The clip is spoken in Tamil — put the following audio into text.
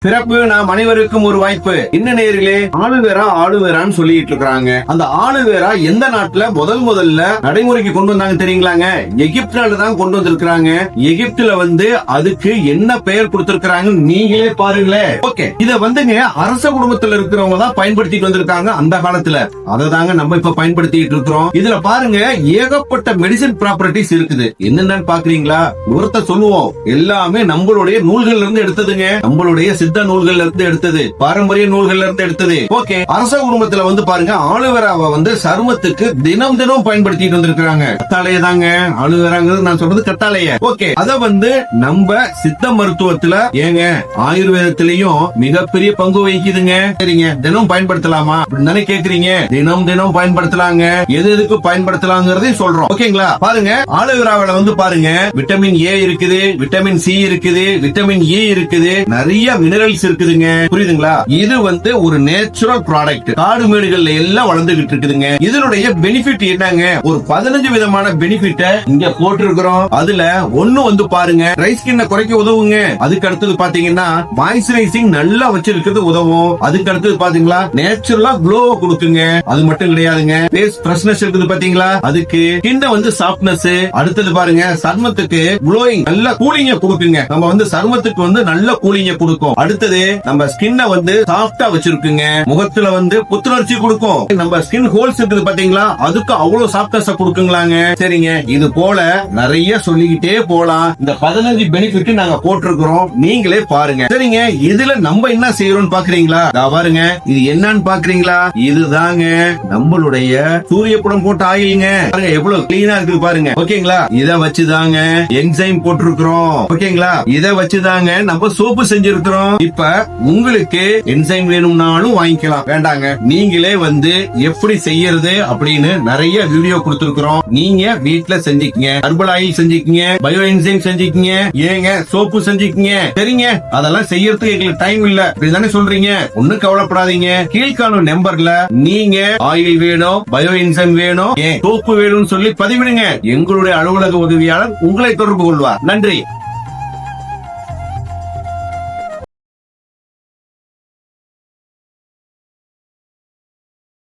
பிறப்பு நாம் அனைவருக்கும் ஒரு வாய்ப்பு. என்ன நேரிலே ஆளுவேரான்னு சொல்லிட்டு இருக்காங்க. அந்த ஆளுவேரா எந்த நாட்டுல முதல்ல நடைமுறைக்கு கொண்டு வந்தாங்க தெரியுங்களாங்க? எகிப்துல தான் கொண்டு வந்திருக்காங்க. எகிப்துல அதுக்கு என்ன பெயர் கொடுத்திருக்காங்க நீங்களே பாருங்களேன். ஓகே, இத அரச குடும்பத்துல இருக்கிறவங்க தான் பயன்படுத்திட்டு வந்திருக்காங்க அந்த காலத்துல. அதை தாங்க நம்ம இப்ப பயன்படுத்திட்டு இருக்கிறோம். இதுல பாருங்க ஏகப்பட்ட மெடிசன் ப்ராப்பர்ட்டிஸ் இருக்குது. என்னன்னு பாக்குறீங்களா? ஒருத்த சொல்லுவோம், எல்லாமே நம்மளுடைய நூல்கள் இருந்து எடுத்ததுங்க. நம்மளுடைய சித்த நூல்கள்ல இருந்து எடுத்தது, பாரம்பரிய நூல்கள்ல இருந்து எடுத்தது. ஓகே, அரச குடும்பத்துல பாருங்க ஆலுவேராவை சருமத்துக்கு தினம் பயன்படுத்திட்டு வந்திருக்காங்க. கத்தாழைய தாங்க ஆலுவேராங்கிறது நான் சொல்றது கத்தாழைய. ஓகே, அத நம்ம சித்த மருத்துவத்துல ஏங்க ஆயுர்வேதத்திலையும் மிகப்பெரிய பங்கு வகிக்குதுங்க. சரிங்க, தினம் பயன்படுத்தலாமா அப்படின்னு கேக்குறீங்க. தினம் பயன்படுத்தலாங்க. எதுக்கு பயன்படுத்தலாங்கிறதையும் சொல்றோம். ஓகேங்களா? பாருங்க ஆலுவேராவில பாருங்க விட்டமின் ஏ இருக்குது, விட்டமின் சி இருக்குது, விட்டமின் இ இருக்குது, நிறைய மினரல்ஸ் இருக்குதுங்க. புரியுதுங்களா? இது ஒரு நேச்சுரல் ப்ராடக்ட். காடு மேடுகள்ல எல்லாம் வளர்ந்துகிட்டு இருக்குதுங்க. இதனுடைய பெனிஃபிட் என்னங்க? ஒரு 15 விதமான பெனிஃபிட்ட இங்க போட்டிருக்கிறோம். அதுல ஒண்ணு பாருங்க ட்ரை ஸ்கின்னை குறைக்க உதவுங்க. அதுக்கு அடுத்தது பாத்தீங்கன்னா மாய்ஸ்சரைசிங் நல்லா வச்சிருக்கிறது உதவும். அதுக்கு அடுத்தது பாத்தீங்களா நேச்சுரலா க்ளோ கொடுக்குங்க. அது மட்டும் கிடையாதுங்க, ஃபேஸ் ஃப்ரெஷ்னஸ் இருக்குது பாத்தீங்களா, அதுக்கு ஸ்கின்ன சாஃப்ட்னஸ். அடுத்தது பாருங்க சருமத்துக்கு க்ளோயிங், நல்ல கூலிங்க கொடுக்குங்க. நம்ம சருமத்துக்கு நல்ல கூலிங்க கொடுக்கும். அடுத்தது நம்ம ஸ்கின்ன சாஃப்டா வச்சிருக்குங்க. முகத்துல புத்துணர்ச்சி கொடுக்கும். நம்ம ஸ்கின் ஹோல்ஸ் இருக்குது பாத்தீங்களா, அதுக்கு அவ்வளவு சாஃப்ட்னஸ் கொடுக்குங்களாங்க. சரிங்க, இது போல நிறைய சொல்லிக்கிட்டே போலாம். இந்த 15 பெனிஃபிட் நாங்க போட்டிருக்கிறோம், நீங்களே பாருங்க. சரிங்க, இதுல நம்ம என்ன செய்யறோம் பாக்குறீங்களா? பாருங்க, இது என்னன்னு பாக்குறீங்களா? இதுதாங்க நம்மளுடைய சூரிய படம் போட்ட ஆயிலுங்க. பாருங்க எவ்வளவு கிளீனா இருக்கு பாருங்க. ஓகேங்களா? இத வச்சுதாங்க என்சைம் போட்டிருக்கிறோம். ஓகேங்களா? இத வச்சுதாங்க நம்ம சோப்பு செஞ்சிருக்கிறோம். இப்ப உங்களுக்கு என்சைம் வேணும்னாலும் வாங்கிக்கலாம். வேண்டாங்க, நீங்களே எப்படி செய்யறது அப்படின்னு நிறைய வீடியோ கொடுத்திருக்கிறோம். நீங்க வீட்டுல செஞ்சுக்கீங்க. ஹெர்பல் ஆயில் செஞ்சுக்கீங்க, பயோ என்சைம் செஞ்சுக்கீங்க, ஏங்க சோப்பு செஞ்சுக்கீங்க. சரிங்க, அதெல்லாம் செய்யறதுக்கு எங்களுக்கு டைம் இல்ல அப்படிதானே சொல்றீங்க. ஒண்ணும் கவலைப்படாதீங்க. கீழ்காணும் நம்பர்ல நீங்க ஆயில் வேணும், பயோ என்சைம் வேணும், சோப்பு வேணும்னு சொல்லி பதிவிடுங்க. எங்களுடைய அலுவலக உதவியாளர் உங்களை தொடர்பு கொள்வார். நன்றி.